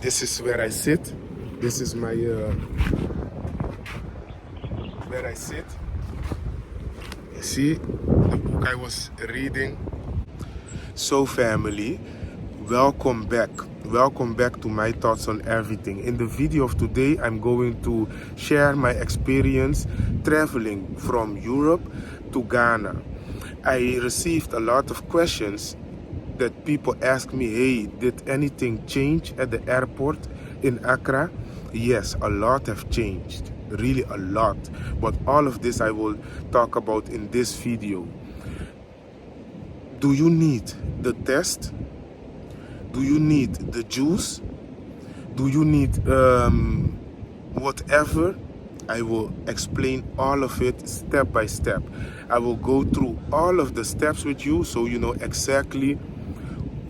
This is where I sit. This is my where I sit. You see the book I was reading. So family, welcome back. Welcome back to my thoughts on everything. In the video of today, I'm going to share my experience traveling from Europe to Ghana. I received a lot of questions that people ask me, hey, did anything change at the airport in Accra? Yes, a lot have changed, really a lot. But all of this I will talk about in this video. Do you need the test? Do you need the juice? Do you need whatever? I will explain all of it step by step. I will go through all of the steps with you so you know exactly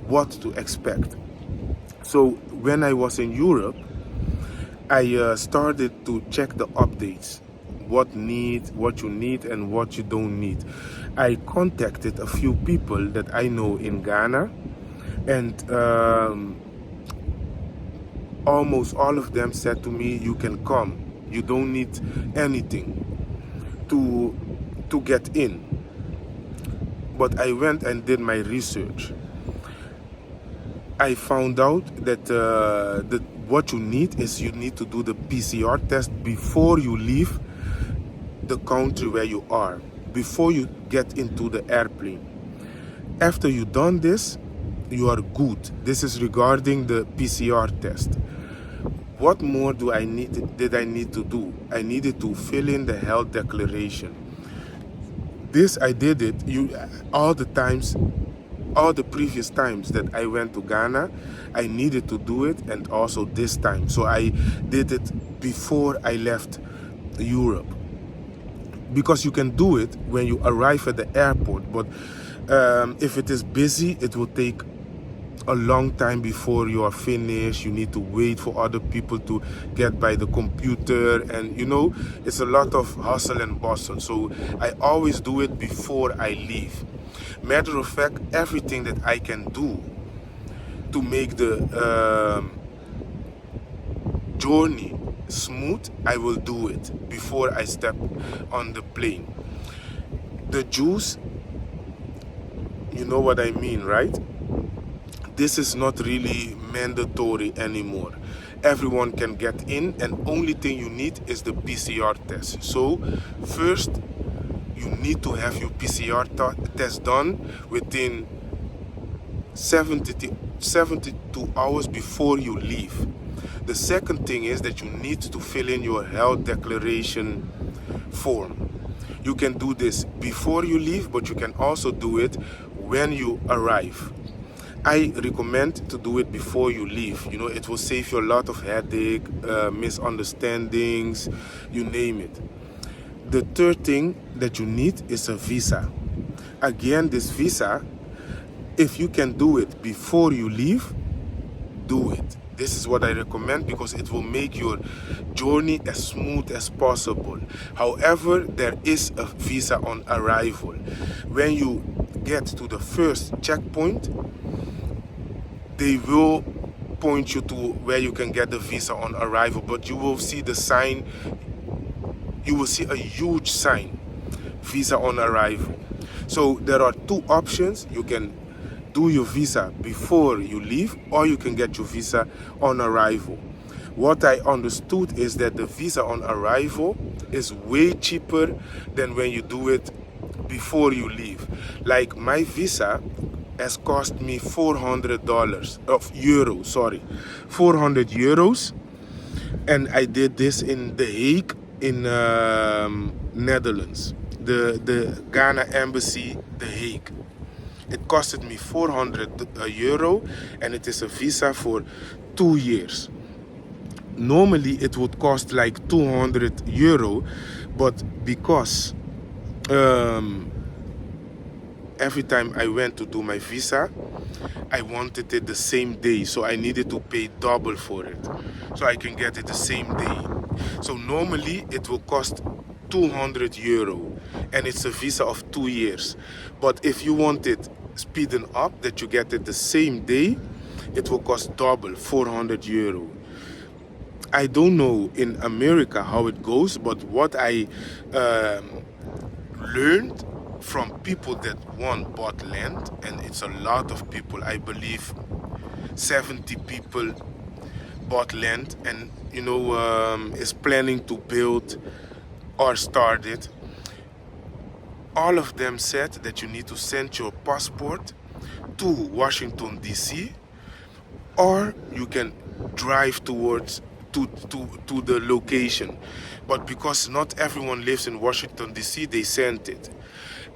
what to expect. So when I was in Europe, I started to check the updates, what you need and what you don't need. I contacted a few people that I know in Ghana, and almost all of them said to me, you can come, you don't need anything to get in. But I went and did my research. I found out that what you need is you need to do the PCR test before you leave the country where you are, before you get into the airplane. After you've done this, you are good. This is regarding the PCR test. What more did I need to do? I needed to fill in the health declaration. This I did it all the previous times that I went to Ghana, I needed to do it, and also this time. So I did it before I left Europe. Because you can do it when you arrive at the airport, but if it is busy, it will take a long time before you are finished. You need to wait for other people to get by the computer, and you know, it's a lot of hustle and bustle. So I always do it before I leave. Matter of fact, everything that I can do to make the journey smooth, I will do it before I step on the plane. The juice, you know what I mean, right? This is not really mandatory anymore. Everyone can get in, and only thing you need is the PCR test. So first, you need to have your PCR test done within 72 hours before you leave. The second thing is that you need to fill in your health declaration form. You can do this before you leave, but you can also do it when you arrive. I recommend to do it before you leave. You know, it will save you a lot of headache, misunderstandings, you name it. The third thing that you need is a visa. Again, this visa, if you can do it before you leave, do it. This is what I recommend because it will make your journey as smooth as possible. However, there is a visa on arrival. When you get to the first checkpoint, they will point you to where you can get the visa on arrival, but you will see the sign. You will see a huge sign, visa on arrival. So there are two options. You can do your visa before you leave, or you can get your visa on arrival. What I understood is that the visa on arrival is way cheaper than when you do it before you leave. Like my visa has cost me $400 euros, 400 euros, and I did this in The Hague in Netherlands, the Ghana embassy, The Hague. It costed me 400 euro, and it is a visa for 2 years. Normally it would cost like 200 euro, but because every time I went to do my visa, I wanted it the same day, so I needed to pay double for it, so I can get it the same day. So normally it will cost 200 euro, and it's a visa of 2 years. But if you want it speeding up, that you get it the same day, it will cost double, 400 euro. I don't know in America how it goes, but what I learned from people that bought land, and it's a lot of people, I believe 70 people bought land and is planning to build or start it. All of them said that you need to send your passport to Washington DC, or you can drive towards to the location. But because not everyone lives in Washington DC, they sent it.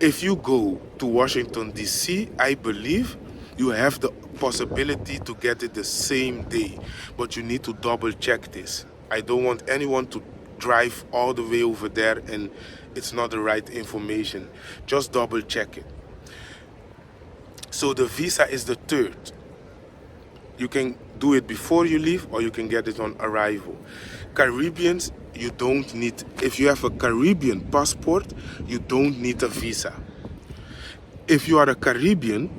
If you go to Washington DC, I believe you have the possibility to get it the same day, but you need to double check this. I don't want anyone to drive all the way over there and it's not the right information. Just double check it. So the visa is the third. You can do it before you leave, or you can get it on arrival. Caribbeans, you don't need, if you have a Caribbean passport, you don't need a visa. If you are a Caribbean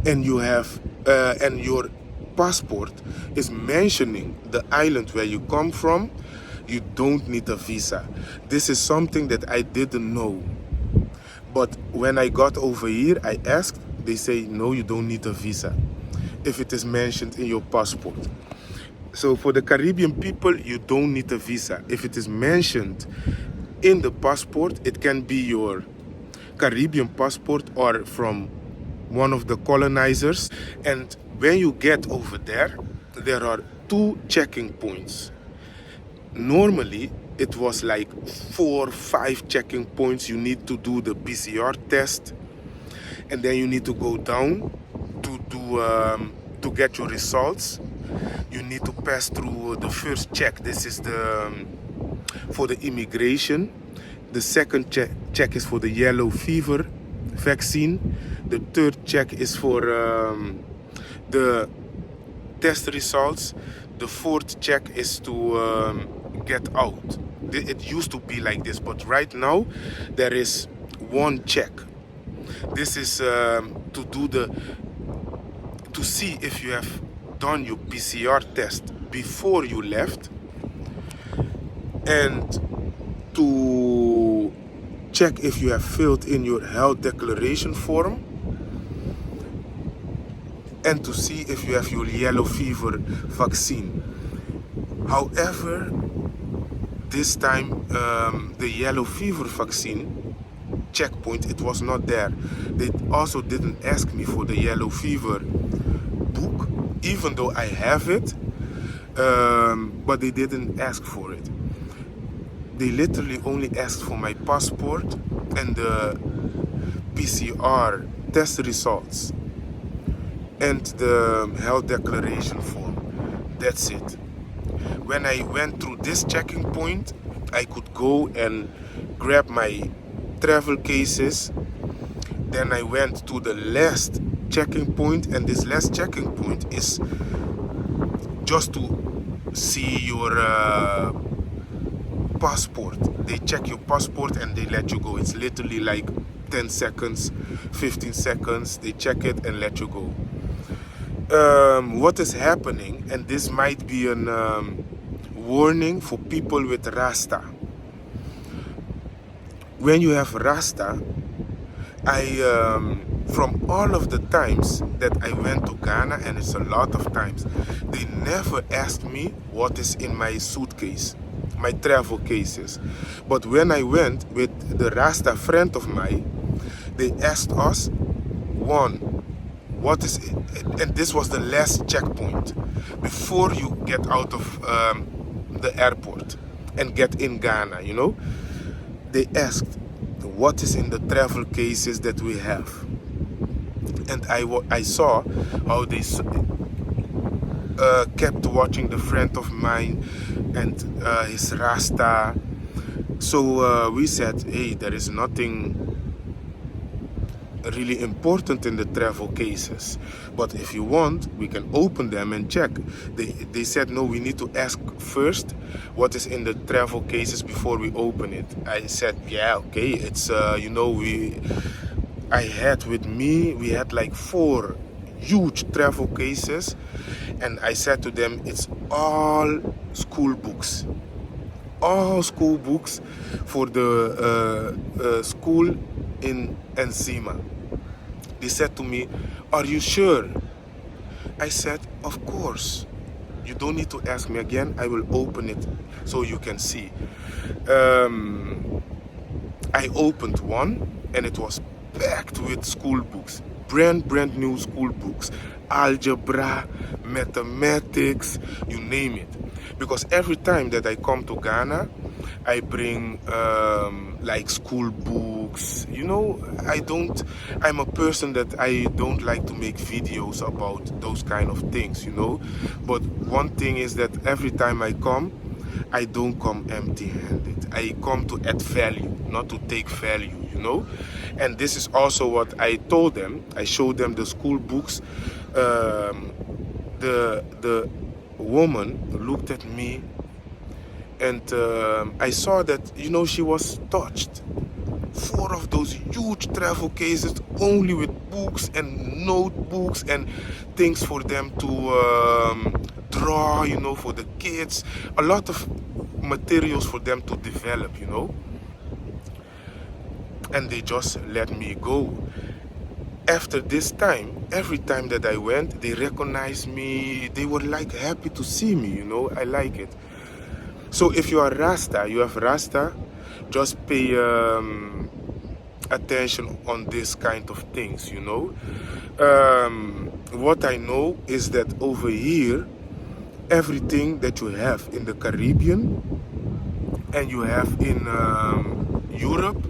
and you have and your passport is mentioning the island where you come from, you don't need a visa. This is something that I didn't know. But when I got over here, I asked, they say, no, you don't need a visa if it is mentioned in your passport. So for the Caribbean people, you don't need a visa. If it is mentioned in the passport, it can be your Caribbean passport or from one of the colonizers. And when you get over there are 2 checking points. Normally, it was like 4 or 5 checking points. You need to do the PCR test, and then you need to go down to get your results. You need to pass through the first check. This is for the immigration. The second check is for the yellow fever vaccine. The third check is for the test results. The fourth check is to get out. It used to be like this, but right now there is 1 check. This is to see if you have done your PCR test before you left, and to check if you have filled in your health declaration form, and to see if you have your yellow fever vaccine. However, this time the yellow fever vaccine checkpoint, it was not there. They also didn't ask me for the yellow fever book, even though I have it, but they didn't ask for it. They literally only asked for my passport and the PCR test results and the health declaration form. That's it. When I went through this checking point, I could go and grab my travel cases. Then I went to the last checking point, and this last checking point is just to see your passport. They check your passport and they let you go. It's literally like 10 seconds, 15 seconds. They check it and let you go. What is happening, and this might be an warning for people with Rasta. When you have Rasta, from all of the times that I went to Ghana, and it's a lot of times, they never asked me what is in my suitcase, my travel cases. But when I went with the Rasta friend of mine, they asked us, what is it? And this was the last checkpoint before you get out of the airport and get in Ghana, They asked, what is in the travel cases that we have? And I saw how they kept watching the friend of mine and his Rasta. So we said, hey, there is nothing really important in the travel cases, but if you want, we can open them and check. They said, no, we need to ask first what is in the travel cases before we open it. I said, yeah, okay, it's I had with me, we had like 4 huge travel cases, and I said to them, it's all school books. All school books for the school in Enzima. They said to me, are you sure? I said, of course. You don't need to ask me again. I will open it so you can see. I opened one and it was packed with school books. Brand new school books. Algebra, mathematics, you name it. Because every time that I come to Ghana, I bring like school books. You know, I'm a person that I don't like to make videos about those kind of things, you know. But one thing is that every time I come, I don't come empty-handed. I come to add value, not to take value, you know. And this is also what I told them. I showed them the school books. The woman looked at me, and I saw that, you know, she was touched. 4 of those huge travel cases only with books and notebooks and things for them to draw, you know, for the kids. A lot of materials for them to develop, you know. And they just let me go. After this time, every time that I went, they recognized me. They were like happy to see me, you know. I like it. So if you are Rasta, you have Rasta, just pay attention on this kind of things, you know. What I know is that over here, everything that you have in the Caribbean and you have in Europe,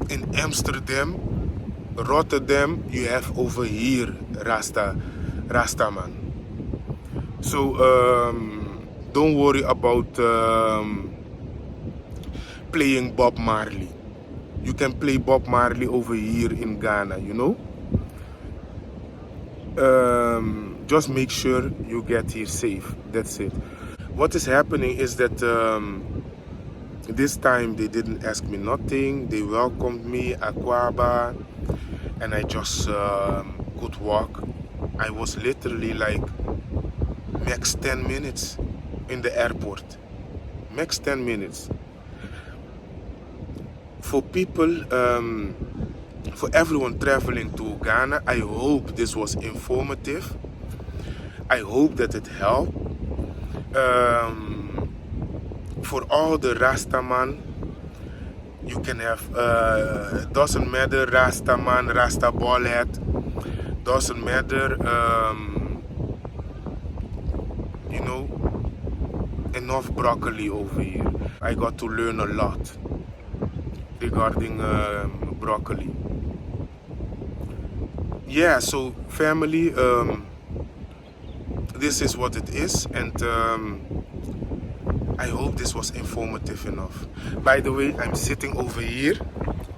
in Amsterdam, Rotterdam, you have over here Rastaman. So don't worry about playing Bob Marley. You can play Bob Marley over here in Ghana, you know. Just make sure you get here safe. That's it. What is happening is that this time they didn't ask me nothing. They welcomed me, Aquaba, and I just could walk. I was literally like max 10 minutes in the airport. Max 10 minutes. For people, for everyone traveling to Ghana, I hope this was informative. I hope that it helped. For all the Rastaman, you can have, doesn't matter, Rastaman, Rasta ballhead, doesn't matter, you know, enough broccoli over here. I got to learn a lot regarding broccoli. Yeah, so family, this is what it is, and I hope this was informative enough. By the way, I'm sitting over here.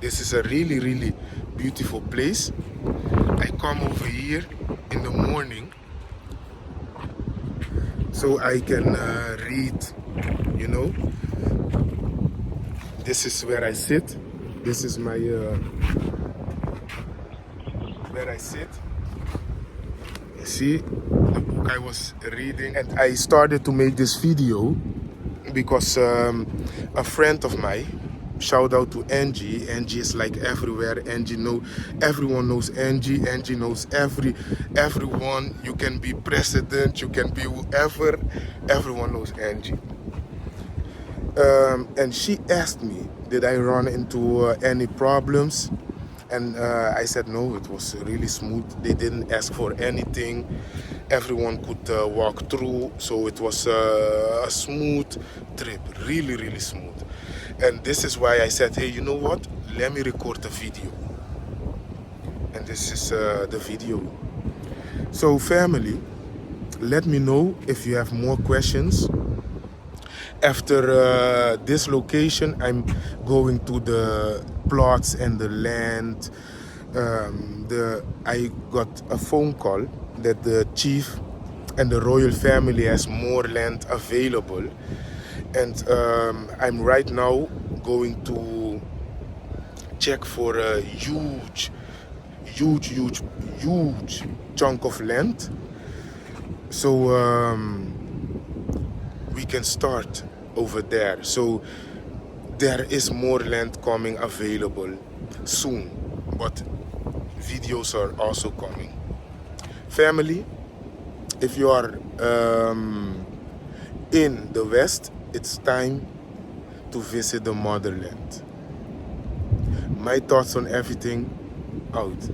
This is a really beautiful place. I come over here in the morning so I can read, you know. This is where I sit. This is my where I sit. You see the book I was reading, and I started to make this video because a friend of mine, shout out to Angie. Angie is like everywhere. Everyone knows Angie. Angie knows everyone. You can be president, you can be whoever. Everyone knows Angie. And she asked me, did I run into any problems? And I said no, it was really smooth. They didn't ask for anything. Everyone could walk through, so it was a smooth trip, really smooth. And this is why I said, hey, you know what? Let me record a video. And this is the video. So family, let me know if you have more questions. After this location, I'm going to the plots and the land. I got a phone call that the chief and the royal family has more land available. And I'm right now going to check for a huge huge chunk of land. So we can start over there. So there is more land coming available soon, but videos are also coming. Family, if you are in the West, it's time to visit the motherland. My thoughts on everything out.